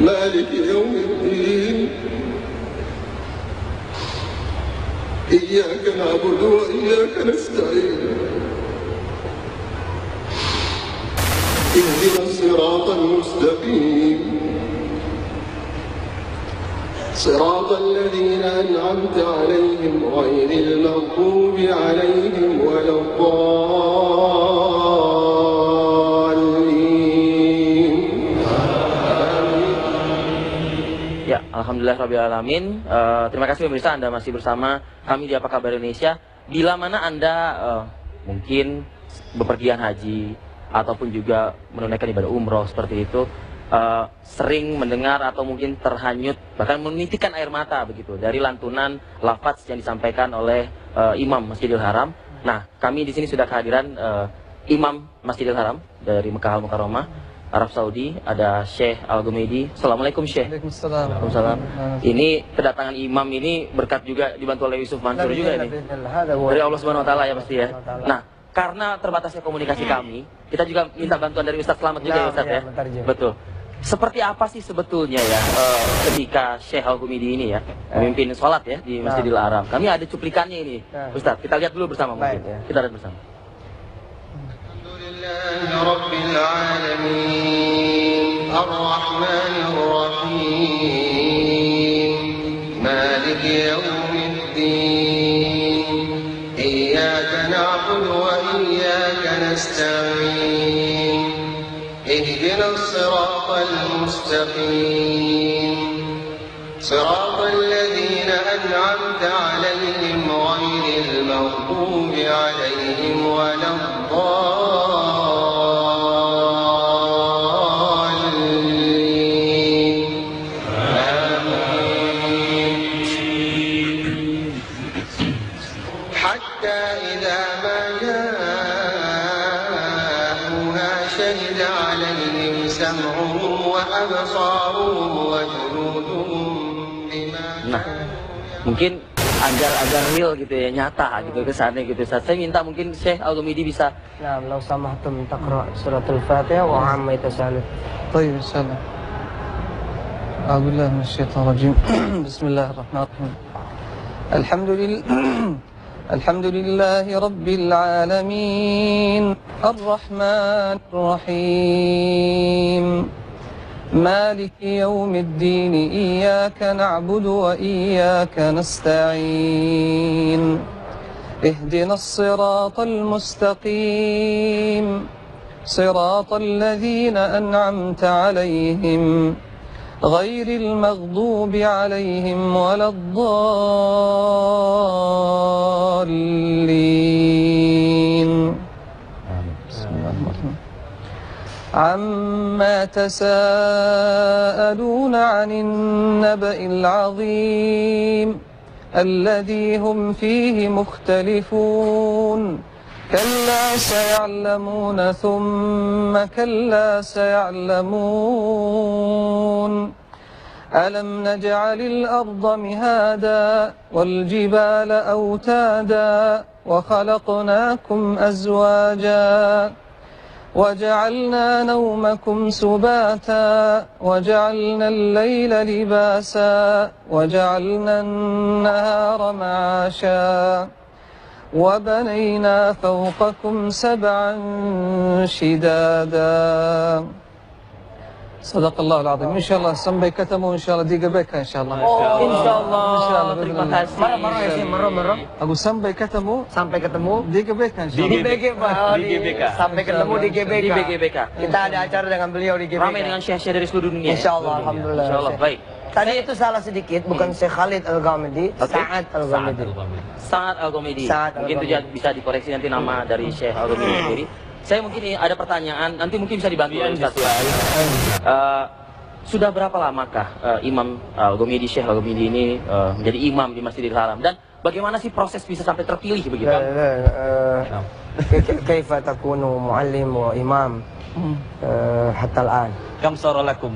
مالك يوم الدين إياك نعبد وإياك نستعين اهدنا الصراط المستقيم صراط الذين أنعمت عليهم غير المغضوب عليهم ولا الضالين. Ya, alhamdulillahirrabbilalamin. Terima kasih pemirsa, Anda masih bersama kami di Apa Kabar Indonesia. Bila mana Anda mungkin bepergian haji ataupun juga menunaikan ibadah umroh seperti itu, sering mendengar atau mungkin terhanyut bahkan menitikkan air mata begitu dari lantunan lafaz yang disampaikan oleh Imam Masjidil Haram. Nah, kami di sini sudah kehadiran Imam Masjidil Haram dari Mekah Al-Mukarramah, Arab Saudi, ada Syekh Al-Ghumaidi. Assalamualaikum Syekh. Waalaikumsalam. Ini kedatangan Imam ini berkat juga dibantu oleh Yusuf Mansur juga ini. Dari Allah Subhanahu Wa Taala ya pasti ya. Nah, karena terbatasnya komunikasi kami, kita juga minta bantuan dari Ustadz Selamat juga ya Ustadz ya. Betul. Seperti apa sih sebetulnya ya ketika Syekh Al-Ghumaidi ini ya memimpin sholat ya di Masjidil Haram? Kami ada cuplikannya ini, Ustadz. Kita lihat dulu bersama mungkin. Kita lihat bersama. Rabbil alamin ar-rahmanir rahim maliki yaumiddin iyyaka na'budu wa iyyaka nasta'in اهدنا الصراط المستقيم صراط الذين أنعمت عليهم غير المغضوب عليهم ولا الضالين آمين. حتى إذا ما جاءوها شهد عليهم سمعهم وأبصارهم وجلودهم بما Mungkin agar real gitu ya, nyata gitu kesannya gitu. Saya minta mungkin Syekh Al-Ghumaidi bisa. Nah, لو سمحتم تقرأ سورة الفاتحة وعما يتساءلون. طيب إن شاء الله. أعوذ بالله من الشيطان الرجيم. بسم الله الرحمن الرحيم. الحمد لله رب العالمين الرحمن الرحيم مالك يوم الدين إياك نعبد وإياك نستعين اهدنا الصراط المستقيم صراط الذين أنعمت عليهم غير المغضوب عليهم ولا الضالين. بسم الله الرحمن الرحيم. عما تساءلون عن النبأ العظيم الذي هم فيه مختلفون كلا سيعلمون ثم كلا سيعلمون ألم نجعل الأرض مهادا والجبال أوتادا وخلقناكم أزواجا وجعلنا نومكم سباتا وجعلنا الليل لباسا وجعلنا النهار معاشا وبنينا فوقكم سبعا شدادا. صدق الله العظيم. إن شاء الله sampai ketemu إن شاء الله di GBK إن شاء الله. Insya Allah. Terima kasih. Marah. Aku sampai ketemu di GBK إن شاء الله. Di GBK. Sampai ketemu di GBK. Di GBK. Kita ada acara dengan beliau di GBK. Ramai dengan syekh-syekh dari seluruh dunia. Insya Allah, alhamdulillah. Insya Allah. Baik. Tadi itu salah sedikit, bukan Syekh Khalid Al-Ghamidi, Sa'ad Al-Ghamidi. Sa'ad Al-Ghamidi. Sa'ad Mungkin itu bisa dikoreksi nanti nama dari Syekh Al-Ghamidi sendiri. Saya mungkin ada pertanyaan, nanti mungkin bisa dibantu oleh Ustaz. Sudah berapa lamakah Imam Al-Ghamidi, Syekh Al-Ghamidi ini menjadi imam di Masjidil Haram, dan bagaimana sih proses bisa sampai terpilih begitu? كيف تكون معلم وإمام حتى الآن؟ كم صار لكم؟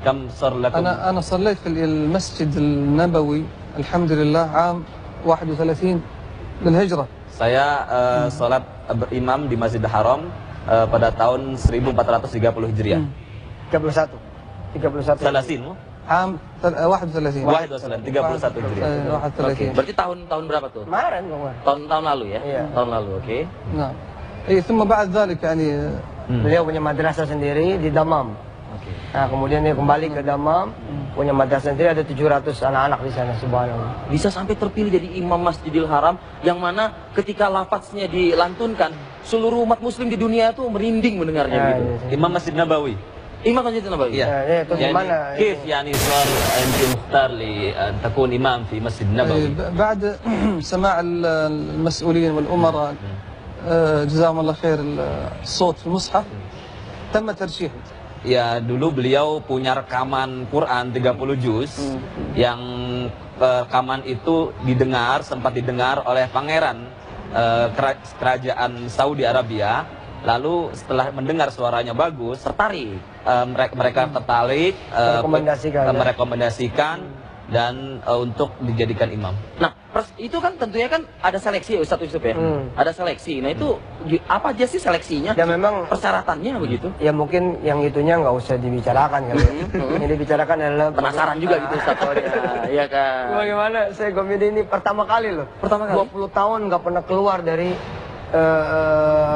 أنا صليت في المسجد النبوي الحمد لله عام 31 للهجرة. Saya sholat berimam di Masjidil Haram pada tahun 1430 Hijriah. 31. 31. Salasin mu? عام 31. 31 Hijriah. 31. Berarti tahun berapa tuh? Kemarin kemarin. Tahun lalu ya? Iya. Tahun lalu, oke. نعم. إيه ثم بعد ذلك يعني Beliau punya madrasah sendiri di Damam. Oke. Nah, kemudian dia kembali ke Damam, punya madrasah sendiri, ada 700 anak-anak di sana, subhanallah. Bisa sampai terpilih jadi imam Masjidil Haram yang mana ketika lafadznya dilantunkan seluruh umat muslim di dunia itu merinding mendengarnya Ya, gitu. iya. Imam Masjid Nabawi. Imam Masjid Nabawi. Iya. Ya, itu gimana? كيف يعني صار أنت مختار لأن تكون إمام في مسجد إيه، النبوي؟ بعد سماع المسؤولين والأمراء جزاهم الله خير الصوت في المصحف تم ترشيحي. Ya dulu beliau punya rekaman Quran 30 juz yang rekaman itu sempat didengar oleh pangeran kerajaan Saudi Arabia. Lalu setelah mendengar suaranya bagus, Tertarik. mereka tertarik, merekomendasikan dan untuk dijadikan imam. Nah, itu kan tentunya kan ada seleksi ya Ustadz Yusuf ya. Ada seleksi. Nah itu apa aja sih seleksinya? Dan memang Persyaratannya begitu. ya mungkin yang itunya nggak usah dibicarakan kali ya. Yang dibicarakan adalah Penasaran juga gitu Ustadz soalnya. Iya kan. bagaimana saya komedi ini pertama kali loh. Pertama kali? 20 tahun nggak pernah keluar dari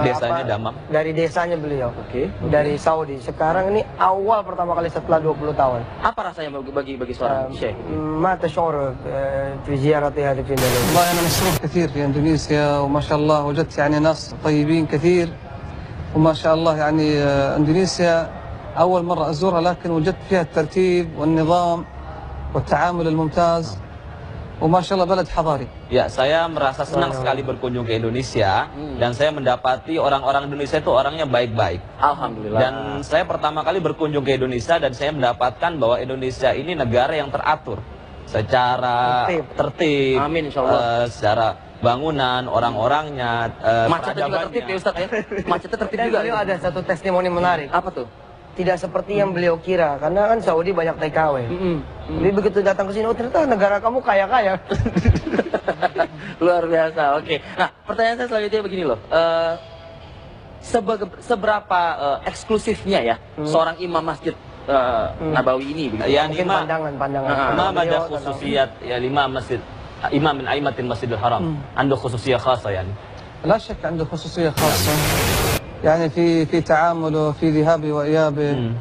Desanya Damam. Dari desanya beliau. Oke. Dari Saudi. Sekarang ini awal pertama kali setelah 20 tahun. Apa rasanya bagi seorang Syekh? ما تشعر في زيارتي هذه في إندونيسيا؟ والله أنا مسرور كثير في إندونيسيا وما شاء الله وجدت يعني ناس طيبين كثير وما شاء الله يعني إندونيسيا أول مرة أزورها لكن وجدت فيها الترتيب والنظام والتعامل الممتاز وما شاء الله بلد حضاري. Ya, saya merasa senang sekali berkunjung ke Indonesia dan saya mendapati orang-orang Indonesia itu orangnya baik-baik. Alhamdulillah. Dan saya pertama kali berkunjung ke Indonesia dan saya mendapatkan bahwa Indonesia ini negara yang teratur secara tertib. Amin, insyaallah. Secara bangunan, orang-orangnya, Macetnya juga tertib ya Ustadz ya? Macetnya tertib Dan juga. beliau ada satu testimoni menarik. Apa tuh? Tidak seperti yang beliau kira, karena kan Saudi banyak TKW. Jadi begitu datang ke sini, oh ternyata negara kamu kaya-kaya. Luar biasa. Oke. Nah, pertanyaan saya selanjutnya begini loh. Seberapa eksklusifnya ya seorang imam masjid Nabawi ini? Begitu? Ya, Mungkin pandangan. ما مدى Beliau خصوصيات يا الإمام مسجد إمام من أئمة المسجد الحرام عنده خصوصية خاصة يعني؟ لا شك عنده خصوصية خاصة يعني في تعامله في ذهابه وإيابه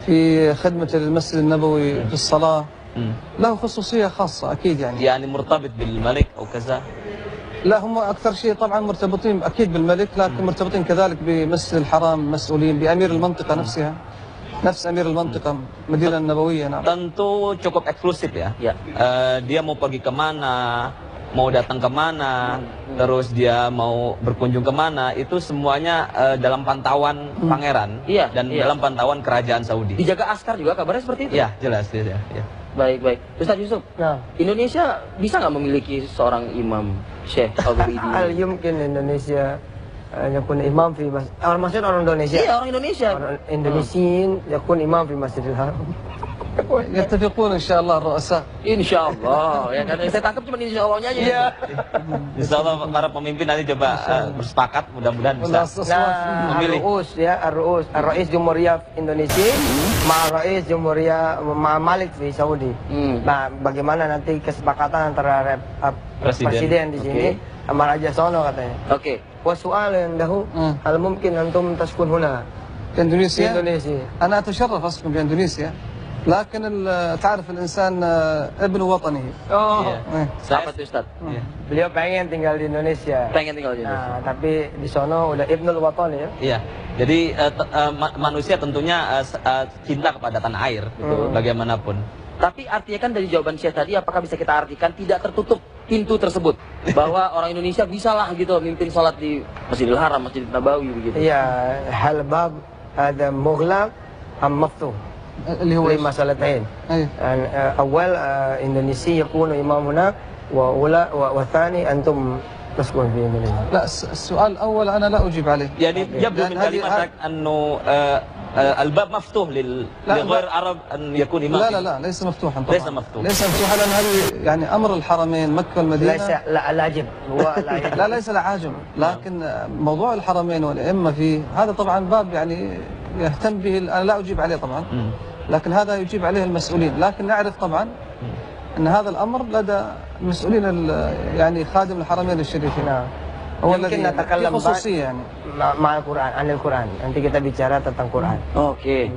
في خدمة المسجد النبوي في الصلاة له خصوصية خاصة أكيد يعني مرتبط بالملك أو كذا؟ لا هم أكثر شيء طبعا مرتبطين أكيد بالملك لكن مرتبطين كذلك بمسجد الحرام مسؤولين بأمير المنطقة نفسها نفس أمير المنطقة مدينة النبوية نعم. Tentu cukup eksklusif ya. Ya. Dia mau pergi kemana, mau datang kemana, terus dia mau berkunjung kemana, itu semuanya dalam pantauan pangeran dan dalam pantauan kerajaan Saudi. Dijaga askar juga kabarnya seperti itu? Ya, jelas. Ya. Baik. Ustadz Yusuf, Nah, Indonesia bisa nggak memiliki seorang imam Syekh Al-Widi? hal yumkin Indonesia يكون إمام في مسجد maksudnya orang Indonesia. Iya, orang Indonesia. Orang Indonesian يكون إمام في مسجد الحرام. يتفقون إن شاء الله الرؤساء. Insya Allah. Ya kan saya tangkap cuma insya Allahnya aja. Iya. Insya Allah para pemimpin nanti coba bersepakat, mudah-mudahan bisa Nah, memilih. Ar-Rais Jumhuriyah Indonesia, Rais Jumhuriyah Malik di Saudi. Nah, bagaimana nanti kesepakatan antara presiden di sini sama Raja Sono katanya. Oke. والسؤال عنده هل ممكن أنتم تسكن هنا في إندونيسيا؟ إندونيسيا. أنا أتشرف أسكن في إندونيسيا لكن تعرف الإنسان ابن وطنه. Apa tuh Ustadz? Beliau pengen tinggal di Indonesia. Pengen tinggal di Indonesia. Nah, tapi di sono udah Ibnul Watan ya. Iya. Jadi manusia tentunya cinta kepada tanah air, bagaimanapun. Tapi artinya kan dari jawaban Syekh tadi, apakah bisa kita artikan tidak tertutup pintu tersebut bahwa orang Indonesia bisalah gitu memimpin sholat di Masjidil Haram, Masjid Nabawi begitu? Iya, hal bab ada mughlaq am maftuh. اللي هو لمسألتين. أول إندونيسي يكون إمام هناك والثاني أنتم تسكن في إندونيسيا. لا السؤال الأول أنا لا أجيب عليه. يعني يبدو من كلمتك أنه الباب مفتوح لغير العرب أن يكون إمام. لا ليس مفتوحا طبعا. ليس مفتوح. ليس مفتوحا لأن هذه يعني أمر الحرمين مكة والمدينة. ليس لاجب هو لاجب. لا ليس العاجم لكن موضوع الحرمين والأئمة فيه هذا طبعا باب يعني يهتم به. أنا لا أجيب عليه طبعا لكن هذا يجيب عليه المسؤولين، لكن نعرف طبعا أن هذا الأمر لدى المسؤولين يعني خادم الحرمين الشريفين. هو Mungkin natakallam خصوصية يعني ma'al Quran, anil Quran. Nanti kita bicara tentang Quran. Oke.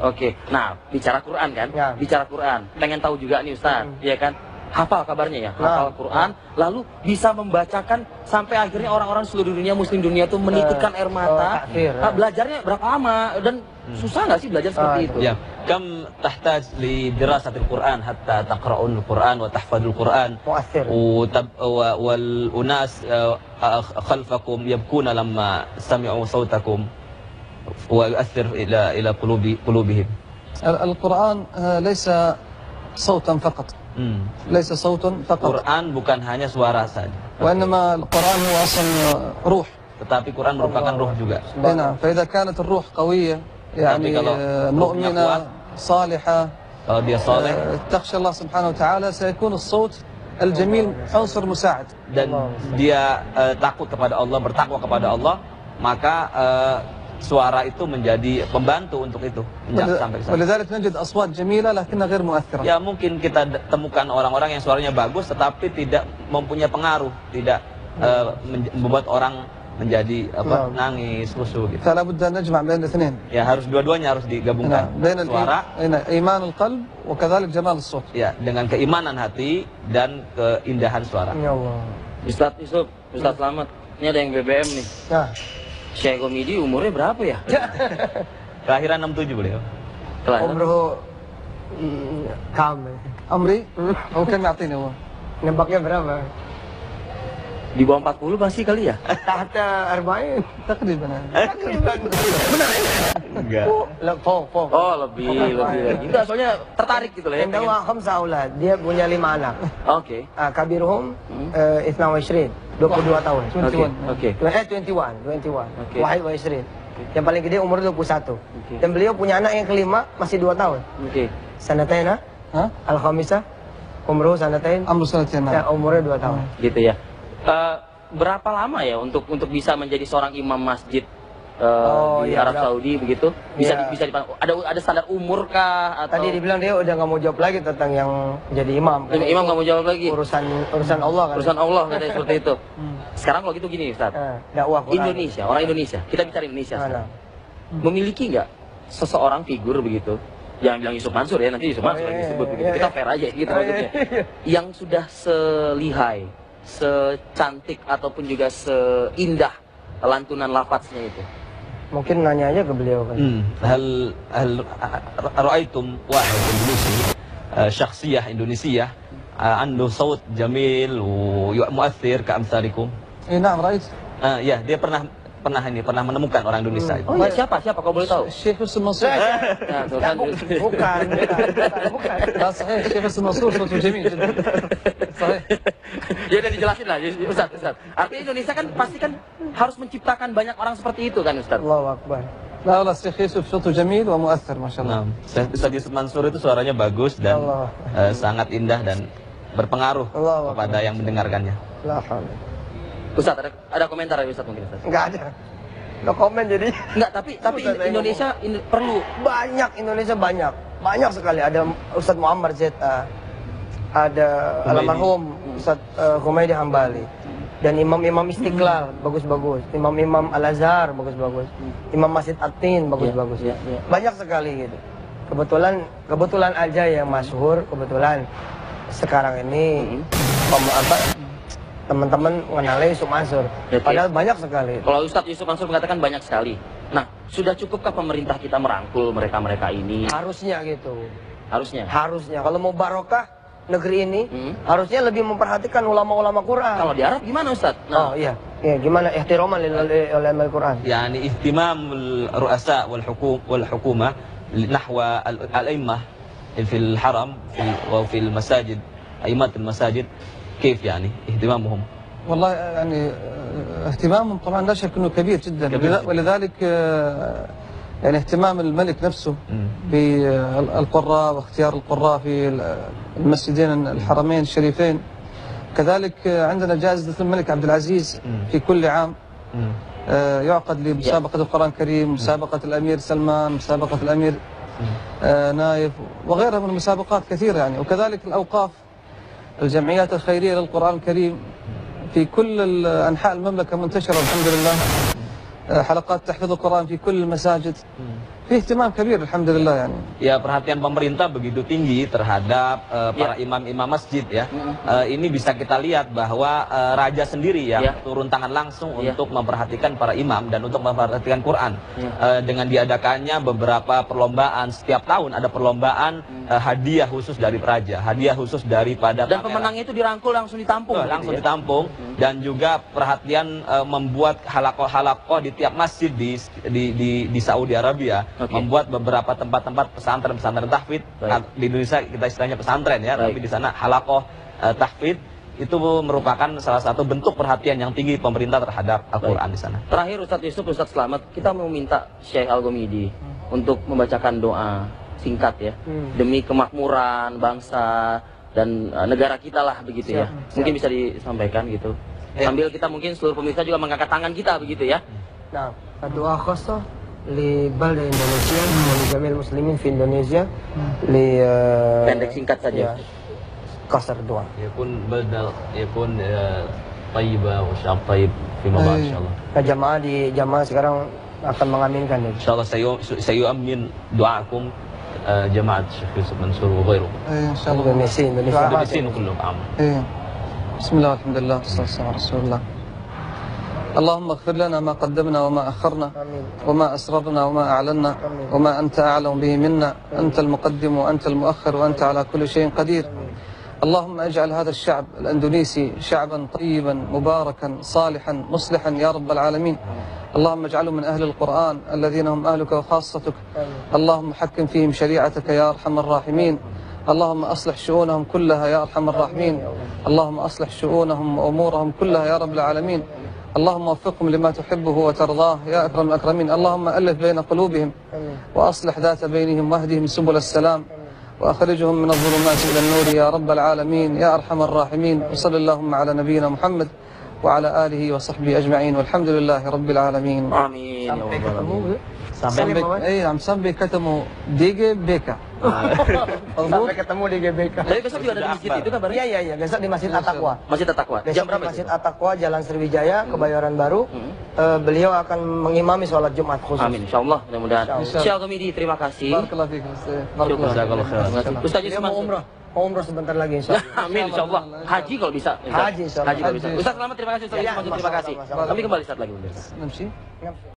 Nah, bicara Quran kan? Ya. Bicara Quran. Pengen tahu juga nih Ustaz, ya kan? Hafal kabarnya ya, hafal Quran, lalu bisa membacakan sampai akhirnya orang-orang seluruh dunia, muslim dunia itu menitikkan air mata. Belajarnya berapa lama dan susah nggak sih belajar seperti itu? Ya, kam tahtaj li dirasatil Quran hatta taqra'ul Quran wa tahfadul Quran. Mu'athir. wal unas khalfakum yabkuna lamma sami'u sautakum wa yu'athir ila qulubihim. القرآن ليس صوتا فقط. ليس صوت فقط. Quran bukan hanya suara saja. وإنما القرآن هو أصلا روح. Tetapi Quran merupakan ruh juga. نعم. فإذا كانت الروح قوية يعني مؤمنة صالحة kalau dia saleh تخشى الله سبحانه وتعالى سيكون الصوت الجميل عنصر مساعد. dan dia takut kepada Allah, bertakwa kepada Allah, maka suara itu menjadi pembantu untuk itu sampai ke sana. ولذلك نجد أصوات جميلة لكنها غير مؤثرة. Ya mungkin kita temukan orang-orang yang suaranya bagus tetapi tidak mempunyai pengaruh, tidak membuat orang menjadi nangis, khusyuk gitu. فلا بد أن نجمع بين الاثنين. Ya harus dua-duanya harus digabungkan. بين Suara, إيمان القلب وكذلك جمال الصوت. ya, dengan keimanan hati dan keindahan suara. Ya Allah. Ustaz Yusuf, Ustaz Selamat, ini ada yang BBM nih. Nah, Syekh Komidi umurnya berapa ya? Kelahiran 67 beliau. Kelahiran. umroh kami. عمري هو كان يعطيني هو. Nembaknya berapa? Di bawah 40 pasti kali ya? Tahta arba'in. تقريبا. Enggak. Fok. Oh, lebih lagi. Enggak, soalnya tertarik gitu lah ya. Yang dawa khamsa aulad. Dia punya 5 anak. Oke. Kabiruhum 22 tahun. 21. 21. Oke. Wahid wa Isrin. Yang paling gede umur 21. Dan beliau punya anak yang kelima masih 2 tahun. Oke. Sanataina ها؟ al-khamisah umruh sanatain. عمره سنتين. Ya, umurnya 2 tahun. Gitu ya. Berapa lama ya untuk bisa menjadi seorang imam masjid di Arab Saudi begitu? Bisa dipandang. Ada standar umur kah atau Tadi dibilang dia udah nggak mau jawab lagi tentang yang jadi imam. imam nggak mau jawab lagi? Urusan Allah kan. Urusan Allah katanya seperti itu. Sekarang kalau gitu gini Ustaz. Dakwah Quran. Indonesia, orang Indonesia. Kita bicara Indonesia sekarang. Mana? Memiliki nggak seseorang figur begitu? Jangan bilang Yusuf Mansur ya, nanti Yusuf Mansur yang disebut begitu. Kita fair aja gitu maksudnya. Yang sudah selihai, secantik ataupun juga seindah lantunan lafadznya itu. Mungkin nanya aja ke beliau kan. هل رأيتم واحد إندونيسي شخصية إندونيسية عنده صوت جميل ومؤثر كأمثالكم؟ نعم رأيت. Ya, dia pernah menemukan orang Indonesia itu. Oh iya, siapa kalau boleh tahu? الشيخ يوسف منصور. Nah, tuh kan. Bukan. لا صحيح الشيخ يوسف منصور صوته جميل جدا. صحيح. Ya udah dijelasin lah Ustaz. Artinya Indonesia kan pasti kan harus menciptakan banyak orang seperti itu kan Ustaz. Allahu Akbar. لا والله الشيخ يوسف صوته جميل ومؤثر ما شاء الله. Ustaz Yusuf Mansur itu suaranya bagus dan sangat indah dan berpengaruh kepada yang mendengarkannya. La haula. Ustaz, ada komentar ya Ustaz mungkin Ustaz? Enggak ada. No comment jadi. Enggak, tapi Indonesia perlu Indonesia banyak sekali. Ada Ustadz Muammar Zeta, ada almarhum Ustadz Humaydi Hambali, dan imam-imam Istiqlal bagus-bagus, imam-imam Al-Azhar bagus-bagus, imam Masjid Atin bagus-bagus. Banyak sekali gitu. Kebetulan aja yang masyhur kebetulan sekarang ini teman-teman mengenali Yusuf Mansur. Padahal banyak sekali. Kalau Ustadz Yusuf Mansur mengatakan banyak sekali. Nah, sudah cukupkah pemerintah kita merangkul mereka ini? Harusnya gitu. Harusnya. Kalau mau barokah negeri ini, harusnya lebih memperhatikan ulama-ulama Quran. Kalau di Arab gimana Ustadz? Oh iya. Gimana ihtiraman lil ulama Quran? Yani ihtimam al-ru'asa wal hukuma nahwa al-a'immah fi al-haram wa fi al-masajid, a'immat al-masajid. كيف يعني اهتمامهم؟ والله يعني اهتمامهم طبعا لا شك انه كبير جدا. ولذلك يعني اهتمام الملك نفسه بالقراء واختيار القراء في المسجدين الحرمين الشريفين. كذلك عندنا جائزة الملك عبد العزيز في كل عام يعقد لمسابقة القرآن الكريم، مسابقة الأمير سلمان، مسابقة الأمير نايف وغيرها من المسابقات كثيرة يعني. وكذلك الأوقاف، الجمعيات الخيرية للقرآن الكريم في كل أنحاء المملكة منتشرة الحمد لله. حلقات تحفيظ القرآن في كل المساجد. في ihtimam kabir alhamdulillah yani. Ya, perhatian pemerintah begitu tinggi terhadap para imam-imam masjid ya. Ini bisa kita lihat bahwa raja sendiri ya turun tangan langsung untuk memperhatikan para imam dan untuk memperhatikan Quran. Dengan diadakannya beberapa perlombaan, setiap tahun ada perlombaan hadiah khusus dari raja, hadiah khusus daripada dan pemenangnya itu dirangkul langsung ditampung. Langsung ditampung. Dan juga perhatian membuat halakoh di tiap masjid di Saudi Arabia. Membuat beberapa tempat-tempat pesantren tahfidz. Di Indonesia kita istilahnya pesantren ya, tapi di sana halakoh tahfidz itu merupakan salah satu bentuk perhatian yang tinggi pemerintah terhadap Al-Quran di sana. Terakhir Ustadz Yusuf, Ustadz Selamat, kita mau minta Syekh Al-Ghamidi untuk membacakan doa singkat ya, demi kemakmuran bangsa dan negara kita lah begitu ya. Mungkin bisa disampaikan gitu. Sambil kita mungkin seluruh pemirsa juga mengangkat tangan kita begitu ya. Nah, doa khusus لبلد إندونيسيا ولجميع المسلمين في إندونيسيا pendek singkat saja. قصر الدعاء يكون طيبة وشعب طيب فيما بعد إن شاء الله. Jamaah sekarang akan mengaminkan إن شاء الله سيؤمن دعاءكم جماعة الشيخ يوسف منصور وغيره. إن شاء الله. إندونيسيين كلهم عام. بسم الله والحمد لله والصلاة والسلام على رسول الله. اللهم اغفر لنا ما قدمنا وما أخرنا وما أسررنا وما أعلنا وما أنت أعلم به منا. أنت المقدم وأنت المؤخر وأنت على كل شيء قدير. اللهم اجعل هذا الشعب الأندونيسي شعبا طيبا مباركا صالحا مصلحا يا رب العالمين. اللهم اجعله من أهل القرآن الذين هم أهلك وخاصتك. اللهم حكم فيهم شريعتك يا أرحم الراحمين. اللهم أصلح شؤونهم كلها يا أرحم الراحمين. اللهم أصلح شؤونهم وأمورهم كلها يا رب العالمين. اللهم وفقهم لما تحبه وترضاه يا أكرم الأكرمين. اللهم ألف بين قلوبهم وأصلح ذات بينهم واهدهم سبل السلام وأخرجهم من الظلمات إلى النور يا رب العالمين يا أرحم الراحمين. وصلى اللهم على نبينا محمد وعلى آله وصحبه أجمعين والحمد لله رب العالمين. آمين. Sampai ketemu DGBK. Sampai ketemu di GBK. Tapi besok juga ada di masjid itu kabarnya? Iya, besok di Masjid At-Taqwa. Masjid At-Taqwa. Jam berapa? Masjid At-Taqwa, Jalan Sriwijaya, Kebayoran Baru. Beliau akan mengimami sholat Jumat khusus. Amin, insyaallah, mudah-mudahan. Syekh Al-Ghamidi, terima kasih. Barakallahu fiik. Jazakallahu khairan. Ustaz Yusuf mau umrah sebentar lagi insyaallah. Amin insyaallah. Haji kalau bisa. Haji insyaallah. Haji kalau bisa. Ustaz selamat, terima kasih Ustaz Yusuf, terima kasih. Kami kembali saat lagi. Namshi.